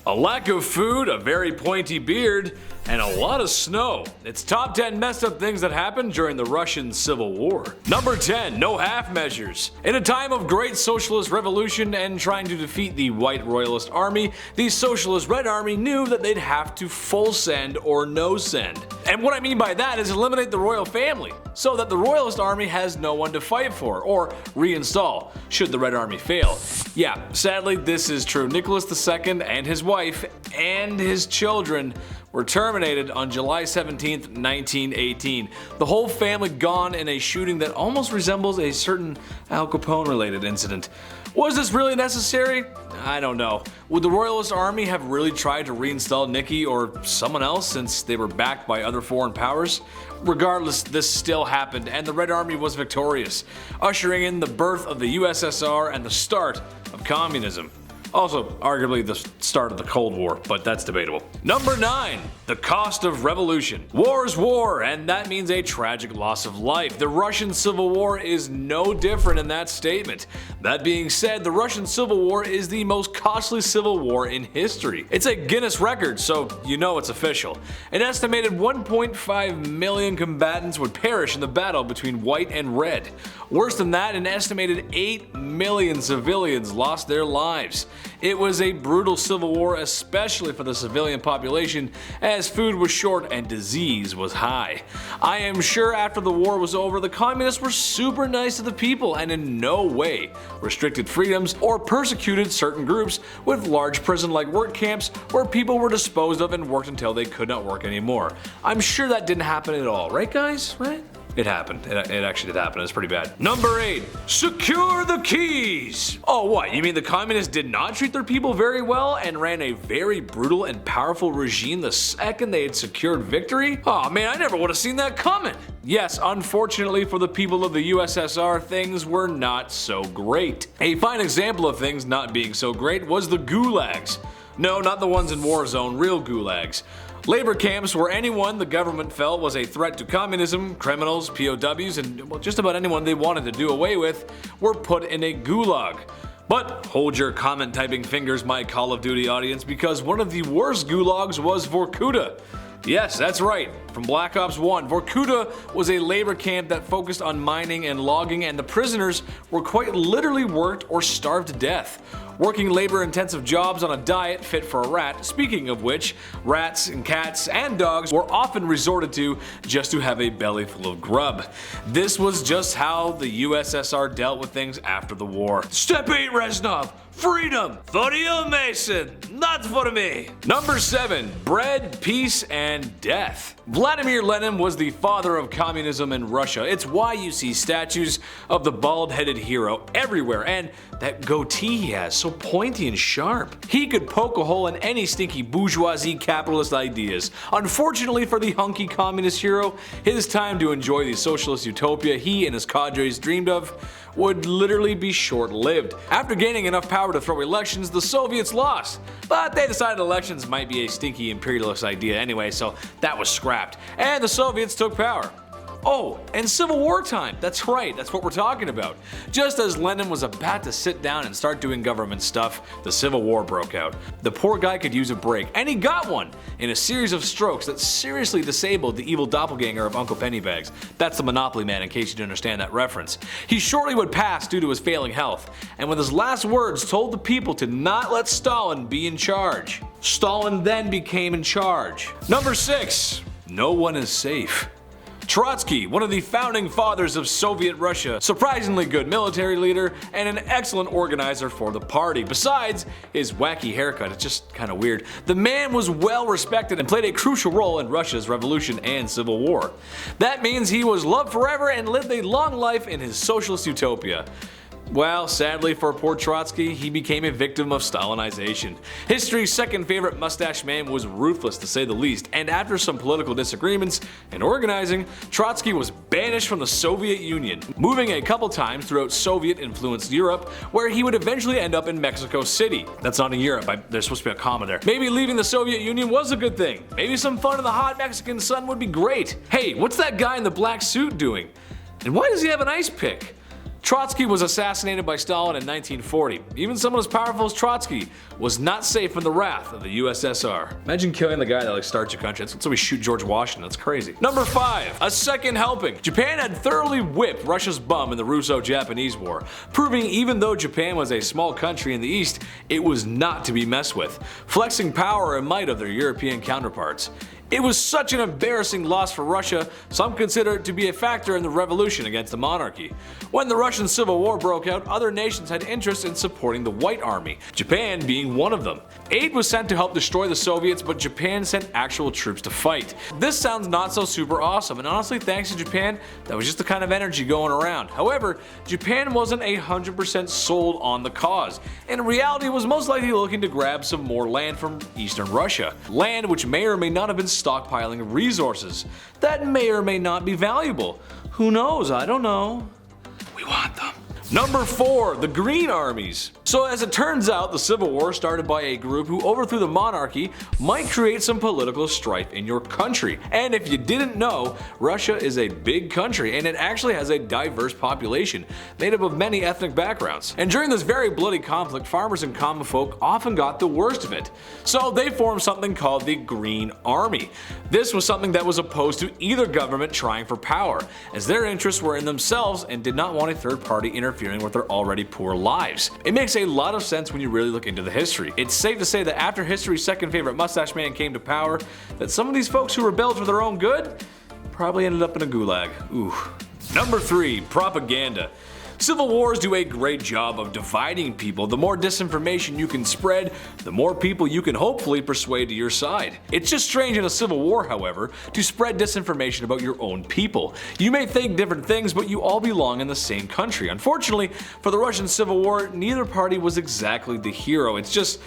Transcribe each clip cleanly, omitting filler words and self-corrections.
A lack of food, a very pointy beard, and a lot of snow. It's top 10 messed up things that happened during the Russian Civil War. Number 10, no half measures. In a time of great socialist revolution and trying to defeat the white royalist army, the socialist red army knew that they'd have to full send or no send. And what I mean by that is eliminate the royal family, so that the royalist army has no one to fight for, or reinstall, should the red army fail. Yeah, sadly this is true. Nicholas II and his wife and his children were terminated on July 17, 1918. The whole family gone in a shooting that almost resembles a certain Al Capone related incident. Was this really necessary? I don't know. Would the Royalist Army have really tried to reinstall Nicky or someone else since they were backed by other foreign powers? Regardless, this still happened and the Red Army was victorious, ushering in the birth of the USSR and the start of communism. Also, arguably the start of the Cold War, but that's debatable. Number 9. The cost of revolution. War is war, and that means a tragic loss of life. The Russian Civil War is no different in that statement. That being said, the Russian Civil War is the most costly civil war in history. It's a Guinness record, so you know it's official. An estimated 1.5 million combatants would perish in the battle between white and red. Worse than that, an estimated 8 million civilians lost their lives. It was a brutal civil war, especially for the civilian population, as food was short and disease was high. I am sure after the war was over, the communists were super nice to the people and in no way restricted freedoms or persecuted certain groups with large prison-like work camps where people were disposed of and worked until they could not work anymore. I'm sure that didn't happen at all, right guys? Right? It happened. It actually did happen. It's pretty bad. Number 8. Secure the keys! Oh what, you mean the communists did not treat their people very well and ran a very brutal and powerful regime the second they had secured victory? Oh man, I never would have seen that coming! Yes, unfortunately for the people of the USSR, things were not so great. A fine example of things not being so great was the gulags. No, not the ones in war zone, real gulags. Labor camps where anyone the government felt was a threat to communism, criminals, POWs, and well, just about anyone they wanted to do away with were put in a gulag. But hold your comment typing fingers, my Call of Duty audience, because one of the worst gulags was Vorkuta. Yes, that's right. From Black Ops 1, Vorkuta was a labor camp that focused on mining and logging, and the prisoners were quite literally worked or starved to death, working labor-intensive jobs on a diet fit for a rat, speaking of which, rats and cats and dogs were often resorted to just to have a belly full of grub. This was just how the USSR dealt with things after the war. Step 8, Reznov! Freedom! For you, Mason! Not for me! Number 7. Bread, peace, and death. Vladimir Lenin was the father of communism in Russia. It's why you see statues of the bald-headed hero everywhere, and that goatee he has, so pointy and sharp. He could poke a hole in any stinky bourgeoisie capitalist ideas. Unfortunately for the hunky communist hero, his time to enjoy the socialist utopia he and his cadres dreamed of would literally be short-lived. After gaining enough power to throw elections, the Soviets lost. But they decided elections might be a stinky imperialist idea anyway, so that was scrapped. And the Soviets took power. Oh, and Civil War time, that's right, that's what we're talking about. Just as Lenin was about to sit down and start doing government stuff, the Civil War broke out. The poor guy could use a break, and he got one in a series of strokes that seriously disabled the evil doppelganger of Uncle Pennybags. That's the Monopoly Man in case you didn't understand that reference. He shortly would pass due to his failing health, and with his last words told the people to not let Stalin be in charge. Stalin then became in charge. Number 6. No one is safe. Trotsky, one of the founding fathers of Soviet Russia, surprisingly good military leader and an excellent organizer for the party. Besides his wacky haircut, it's just kinda weird, the man was well respected and played a crucial role in Russia's revolution and civil war. That means he was loved forever and lived a long life in his socialist utopia. Well, sadly for poor Trotsky, he became a victim of Stalinization. History's second favorite mustache man was ruthless to say the least, and after some political disagreements and organizing, Trotsky was banished from the Soviet Union, moving a couple times throughout Soviet-influenced Europe, where he would eventually end up in Mexico City. That's not in Europe, there's supposed to be a comma there. Maybe leaving the Soviet Union was a good thing. Maybe some fun in the hot Mexican sun would be great. Hey, what's that guy in the black suit doing? And why does he have an ice pick? Trotsky was assassinated by Stalin in 1940. Even someone as powerful as Trotsky was not safe from the wrath of the USSR. Imagine killing the guy that starts your country. That's why we shoot George Washington. That's crazy. Number 5. A second helping. Japan had thoroughly whipped Russia's bum in the Russo-Japanese War, proving even though Japan was a small country in the east, it was not to be messed with, flexing power and might of their European counterparts. It was such an embarrassing loss for Russia, some consider it to be a factor in the revolution against the monarchy. When the Russian Civil War broke out, other nations had interest in supporting the White Army, Japan being one of them. Aid was sent to help destroy the Soviets, but Japan sent actual troops to fight. This sounds not so super awesome, and honestly thanks to Japan, that was just the kind of energy going around. However, Japan wasn't 100% sold on the cause, and in reality was most likely looking to grab some more land from eastern Russia. Land which may or may not have been stockpiling resources that may or may not be valuable. Who knows? I don't know. We want them. Number 4. The Green Armies. So as it turns out, the Civil War started by a group who overthrew the monarchy might create some political strife in your country. And if you didn't know, Russia is a big country and it actually has a diverse population made up of many ethnic backgrounds. And during this very bloody conflict, farmers and common folk often got the worst of it. So they formed something called the Green Army. This was something that was opposed to either government trying for power, as their interests were in themselves and did not want a third party interfering with their already poor lives. It makes a lot of sense when you really look into the history. It's safe to say that after history's second favorite mustache man came to power, that some of these folks who rebelled for their own good probably ended up in a gulag. Ooh. Number 3. Propaganda. Civil wars do a great job of dividing people. The more disinformation you can spread, the more people you can hopefully persuade to your side. It's just strange in a civil war, however, to spread disinformation about your own people. You may think different things, but you all belong in the same country. Unfortunately, for the Russian Civil War, neither party was exactly the hero. It's just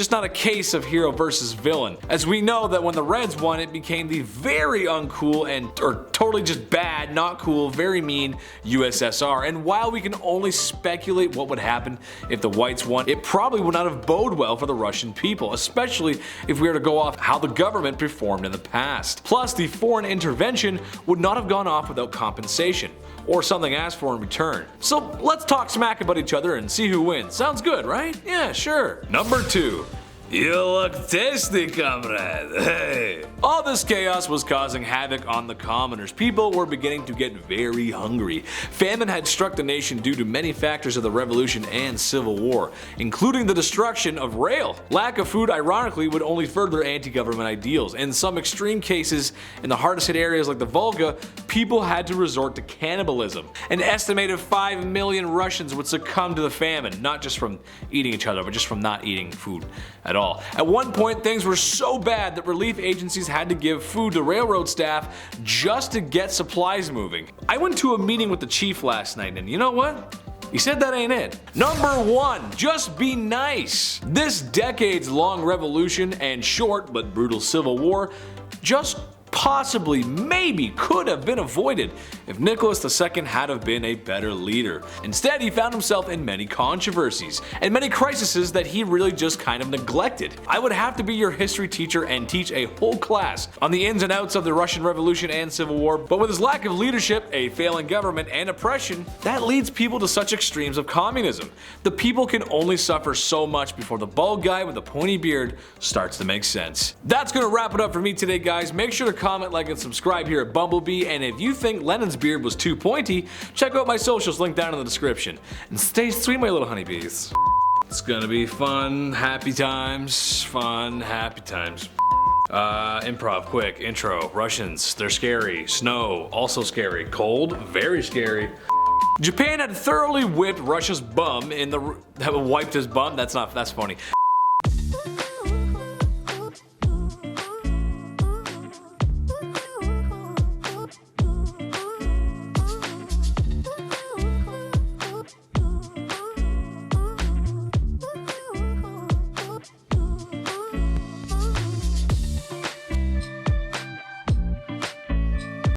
not a case of hero versus villain. As we know that when the Reds won, it became the very uncool or totally just bad, not cool, very mean USSR. And while we can only speculate what would happen if the Whites won, it probably would not have boded well for the Russian people, especially if we were to go off how the government performed in the past. Plus, the foreign intervention would not have gone off without compensation, or something asked for in return. So let's talk smack about each other and see who wins. Sounds good, right? Yeah, sure. Number 2. You look tasty, comrade. Hey. All this chaos was causing havoc on the commoners. People were beginning to get very hungry. Famine had struck the nation due to many factors of the revolution and civil war, including the destruction of rail. Lack of food, ironically, would only further anti-government ideals. In some extreme cases, in the hardest hit areas like the Volga, people had to resort to cannibalism. An estimated 5 million Russians would succumb to the famine, not just from eating each other, but just from not eating food at all. At one point, things were so bad that relief agencies had to give food to railroad staff just to get supplies moving. I went to a meeting with the chief last night, and you know what? He said that ain't it. Number 1. Just be nice. This decades-long revolution and short but brutal civil war just possibly, maybe, could have been avoided if Nicholas II had have been a better leader. Instead, he found himself in many controversies and many crises that he really just kind of neglected. I would have to be your history teacher and teach a whole class on the ins and outs of the Russian Revolution and Civil War, but with his lack of leadership, a failing government, and oppression, that leads people to such extremes of communism. The people can only suffer so much before the bald guy with the pointy beard starts to make sense. That's gonna wrap it up for me today, guys. Make sure to comment, like, and subscribe here at Bumblebee, and if you think Lenin's beard was too pointy, check out my socials linked down in the description. And stay sweet, my little honeybees. It's gonna be fun, happy times, fun, happy times. Improv, quick, intro, Russians, they're scary, snow, also scary, cold, very scary. Japan had thoroughly whipped Russia's bum in the, wiped his bum, that's funny.